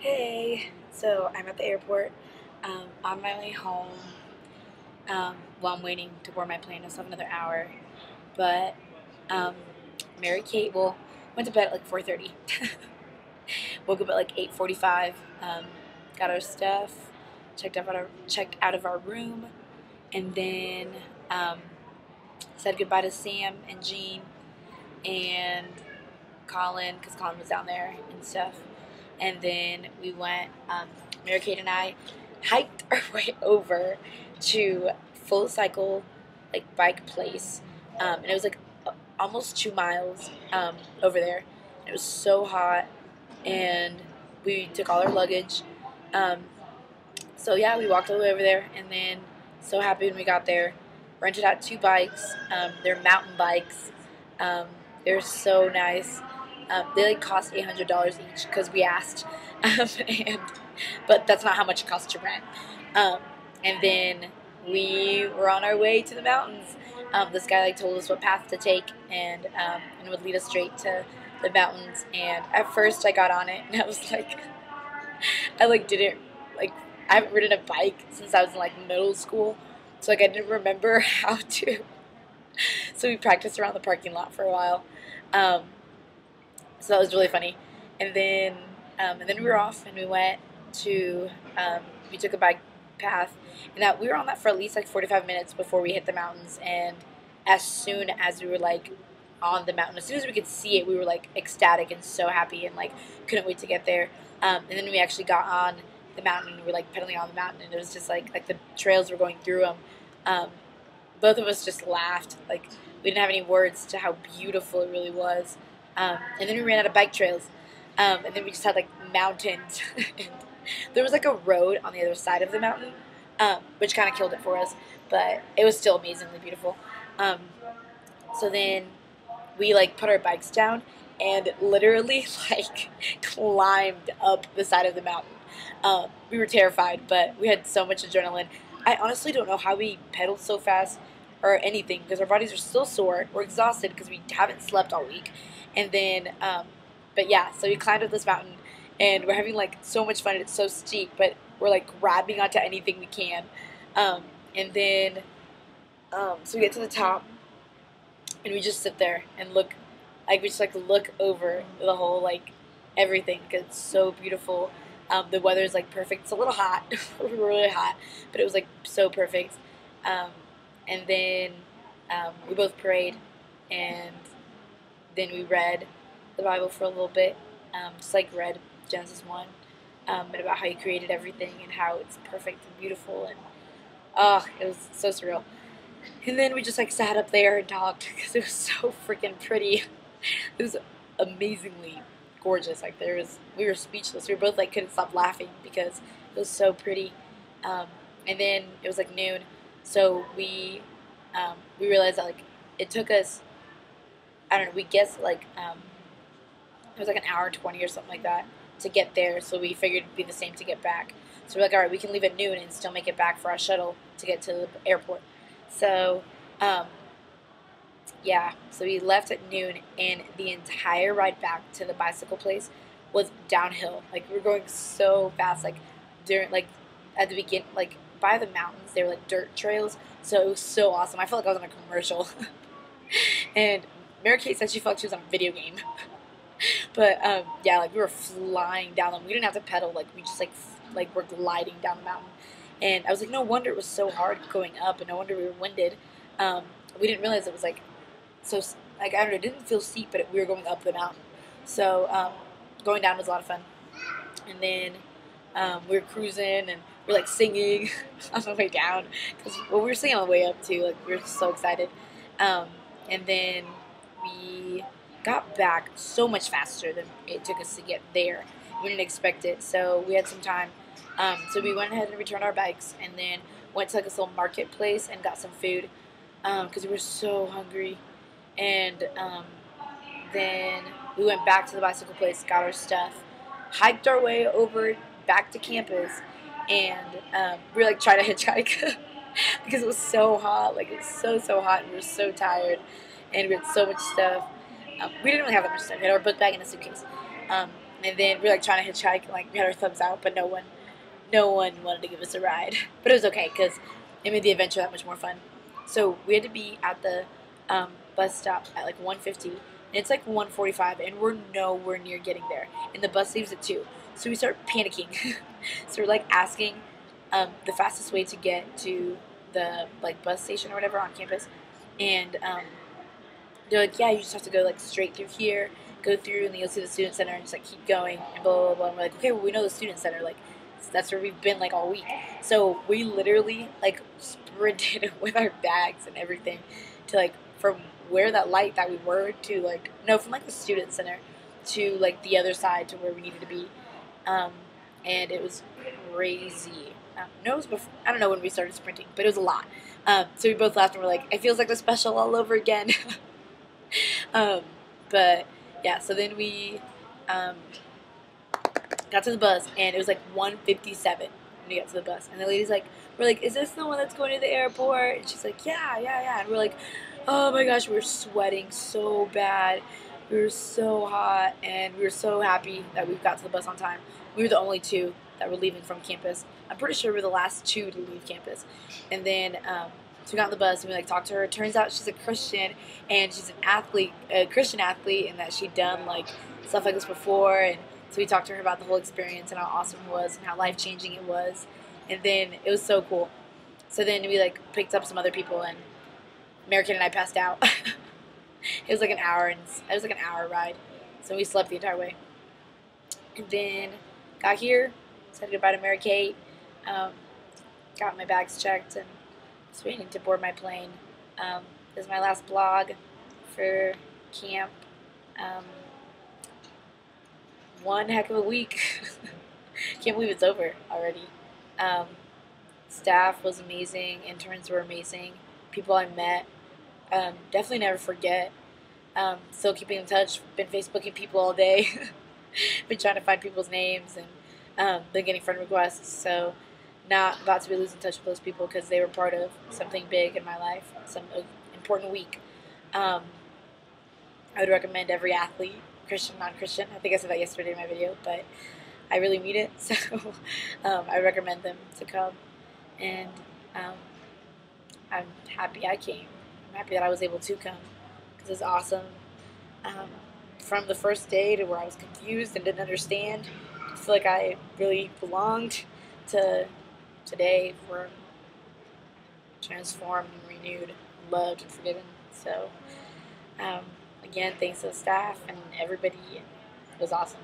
Hey, so I'm at the airport on my way home while I'm waiting to board my plane. I still have another hour. But um, Mary Kate went to bed at like 4:30. Woke up at like 8:45. Got our stuff, checked out of our room, and then um, said goodbye to Sam and Jean and Colin because Colin was down there and stuff. And then we went, MaryKate and I hiked our way over to Full Cycle, like bike place. And it was like almost 2 miles over there. It was so hot, and we took all our luggage. Um, so yeah, we walked all the way over there, and then so happy when we got there. Rented out 2 bikes. They're mountain bikes. Um, they're so nice. They like cost $800 each because we asked, and but that's not how much it costs to rent. Um, and then we were on our way to the mountains. This guy like told us what path to take, and would lead us straight to the mountains. And at first, I got on it, and I was like, I like didn't like I haven't ridden a bike since I was in like middle school, so like I didn't remember how to. So we practiced around the parking lot for a while. Um, so that was really funny. And then we were off and we went to we took a bike path, and that we were on that for at least like 45 minutes before we hit the mountains. And as soon as we were like on the mountain, as soon as we could see it, we were like ecstatic and so happy and like couldn't wait to get there. And then we actually got on the mountain and we were like pedaling on the mountain, and it was just like the trails were going through them. Um, Both of us just laughed. Like we didn't have any words to how beautiful it really was. And then we ran out of bike trails. And then we just had like mountains. And there was like a road on the other side of the mountain, which kind of killed it for us. But it was still amazingly beautiful. Um, so then we like put our bikes down and literally like climbed up the side of the mountain. We were terrified, but we had so much adrenaline. I honestly don't know how we pedaled so fast or anything because our bodies are still sore. We're exhausted because we haven't slept all week. And then, but yeah, so we climbed up this mountain and we're having like so much fun. It's so steep, but we're like grabbing onto anything we can. And then, so we get to the top and we just sit there and look, like we just like look over the whole like everything because it's so beautiful. The weather is like perfect. It's a little hot, really hot, but it was like so perfect. Um, and then we both prayed, and then we read the Bible for a little bit, just like read Genesis 1, and about how He created everything and how it's perfect and beautiful, and oh, it was so surreal. And then we just like sat up there and talked because it was so freaking pretty. It was amazingly gorgeous. Like we were speechless. We were both like couldn't stop laughing because it was so pretty. And then it was like noon, so we realized that like it took us, I don't know, we guessed like it was like an hour 20 or something like that to get there. So we figured it'd be the same to get back. So we're like, all right, we can leave at noon and still make it back for our shuttle to get to the airport. So um, yeah, so we left at noon, and the entire ride back to the bicycle place was downhill. Like we were going so fast. Like during like at the beginning, like by the mountains, they were like dirt trails. So it was so awesome. I felt like I was on a commercial. And Mary Kate said she felt like she was on a video game. But yeah, like we were flying down them. We didn't have to pedal. Like we just like were gliding down the mountain. And I was like, no wonder it was so hard going up, and no wonder we were winded. We didn't realize it was like so like I don't know, it didn't feel steep, but we were going up the mountain. So going down was a lot of fun. And then we were cruising and we were like singing on the way down because well, we were singing on the way up too. Like we were so excited. And then we got back so much faster than it took us to get there. We didn't expect it, so we had some time. So we went ahead and returned our bikes, and then went to like this little marketplace and got some food because we were so hungry. And then we went back to the bicycle place, got our stuff, hiked our way over back to campus, and we were like trying to hitchhike because it was so hot. Like it was so hot, and we were so tired, and we had so much stuff. We didn't really have that much stuff. We had our book bag and a suitcase. And then we were like trying to hitchhike, and like we had our thumbs out, but no one wanted to give us a ride. But it was okay because it made the adventure that much more fun. So we had to be at the bus stop at like 1:50, and it's like 1:45, and we're nowhere near getting there. And the bus leaves at 2, so we start panicking. So we're like asking the fastest way to get to the like bus station or whatever on campus, and they're like, yeah, you just have to go like straight through here, go through, and then you'll see the student center, and just like keep going, and blah blah blah. And we're like, okay, well we know the student center, like that's where we've been like all week. So we literally like sprinted with our bags and everything to like from where that light that we were to like no from like the student center to like the other side to where we needed to be, and it was crazy. No, it was before, I don't know when we started sprinting, but it was a lot. So we both laughed and we're like, it feels like the special all over again. um, but yeah, so then we got to the bus, and it was like 1:57 when we got to the bus, and the lady's like, we're like, is this the one that's going to the airport? And she's like, yeah, and we're like, oh my gosh, we were sweating so bad, we were so hot, and we were so happy that we got to the bus on time. We were the only two that were leaving from campus. I'm pretty sure we're the last two to leave campus. And then so we got on the bus and we like talked to her. It turns out she's a Christian, and she's an athlete, a Christian athlete, and that she'd done like stuff like this before. And so we talked to her about the whole experience and how awesome it was and how life-changing it was. And then it was so cool. So then we like picked up some other people, and MaryKate and I passed out. It was like an hour ride. So we slept the entire way. And then got here, said goodbye to MaryKate, got my bags checked, and was waiting to board my plane. This is my last vlog for camp. One heck of a week. Can't believe it's over already. Staff was amazing. Interns were amazing. People I met. Definitely never forget. Still keeping in touch. Been Facebooking people all day. Been trying to find people's names, and been getting friend requests. So not about to be losing touch with those people because they were part of something big in my life, some important week. I would recommend every athlete, Christian, non-Christian. I think I said that yesterday in my video, but I really mean it. So I recommend them to come, and I'm happy I came. I'm happy that I was able to come because it's awesome. From the first day to where I was confused and didn't understand, I feel like I really belonged, to today we're transformed and renewed, loved and forgiven. So again, thanks to the staff and everybody. It was awesome.